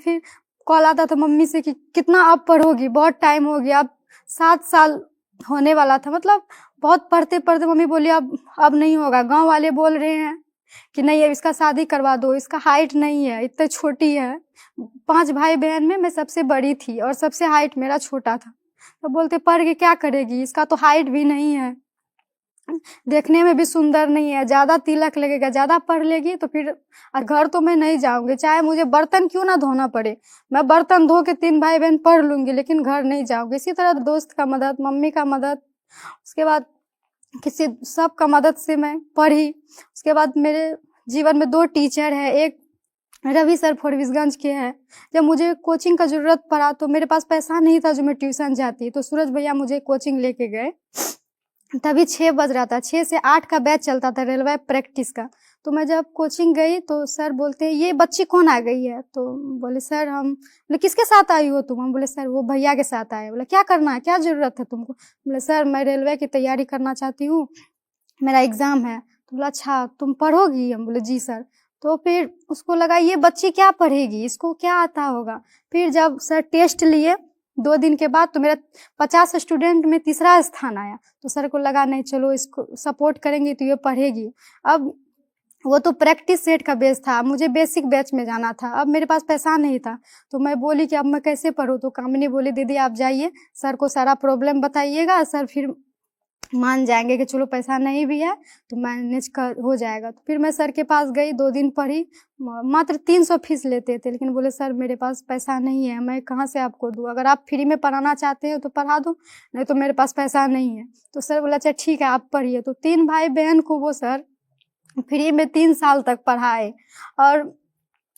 फिर कॉल आता था मम्मी से कि कितना अब पढ़ोगी, बहुत टाइम हो गया, अब 7 साल होने वाला था। मतलब बहुत पढ़ते-पढ़ते मम्मी बोली अब नहीं होगा। गाँव वाले बोल रहे हैं कि नहीं अब इसका शादी करवा दो, इसका हाइट नहीं है, इतनी छोटी है। 5 भाई-बहन में मैं सबसे बड़ी थी और सबसे हाइट मेरा छोटा था। तो बोलते पढ़ के क्या करेगी, इसका तो हाइट भी नहीं है, देखने में भी सुंदर नहीं है, ज़्यादा तिलक लगेगा, ज़्यादा पढ़ लेगी तो फिर घर तो मैं नहीं जाऊँगी, चाहे मुझे बर्तन क्यों ना धोना पड़े, मैं बर्तन धो के 3 भाई-बहन पढ़ लूँगी, लेकिन घर नहीं जाऊँगी। इसी तरह दोस्त का मदद, मम्मी का मदद, उसके बाद किसी सबका मदद से मैं पढ़ी। उसके बाद मेरे जीवन में 2 टीचर हैं, एक रवि सर फॉरबिसगंज के हैं। जब मुझे कोचिंग का ज़रूरत पड़ा तो मेरे पास पैसा नहीं था जो मैं ट्यूशन जाती, तो सूरज भैया मुझे कोचिंग लेके गए। तभी 6 बज रहा था, 6 से 8 का बैच चलता था रेलवे प्रैक्टिस का। तो मैं जब कोचिंग गई तो सर बोलते हैं ये बच्ची कौन आ गई है? तो बोले सर हम, बोले किसके साथ आई हो तुम? हम बोले सर वो भैया के साथ आए। बोले क्या करना है, क्या ज़रूरत है तुमको? बोले सर मैं रेलवे की तैयारी करना चाहती हूँ, मेरा एग्ज़ाम है। तो बोला अच्छा तुम पढ़ोगी? हम बोले जी सर। तो फिर उसको लगा ये बच्ची क्या पढ़ेगी, इसको क्या आता होगा। फिर जब सर टेस्ट लिए 2 दिन के बाद तो मेरा 50 स्टूडेंट में तीसरा स्थान आया। तो सर को लगा नहीं चलो इसको सपोर्ट करेंगे तो ये पढ़ेगी। अब वो तो प्रैक्टिस सेट का बैच था, मुझे बेसिक बैच में जाना था। अब मेरे पास पैसा नहीं था तो मैं बोली कि अब मैं कैसे पढूँ? तो कामिनी बोली दीदी आप जाइए, सर को सारा प्रॉब्लम बताइएगा, सर फिर मान जाएंगे कि चलो पैसा नहीं भी है तो मैनेज कर हो जाएगा। तो फिर मैं सर के पास गई, 2 दिन पढ़ी, मात्र 300 फीस लेते थे, लेकिन बोले सर मेरे पास पैसा नहीं है, मैं कहाँ से आपको दूँ, अगर आप फ्री में पढ़ाना चाहते हो तो पढ़ा दो, नहीं तो मेरे पास पैसा नहीं है। तो सर बोला अच्छा ठीक है आप पढ़िए। तो 3 भाई बहन को वो सर फ्री में 3 साल तक पढ़ाए। और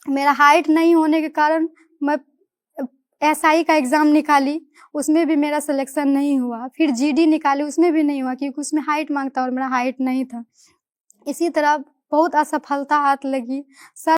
मेरा हाइट नहीं होने के कारण मैं एसआई का एग्ज़ाम निकाली, उसमें भी मेरा सिलेक्शन नहीं हुआ। फिर जीडी निकाली, उसमें भी नहीं हुआ क्योंकि उसमें हाइट मांगता और मेरा हाइट नहीं था। इसी तरह बहुत असफलता हाथ लगी। सर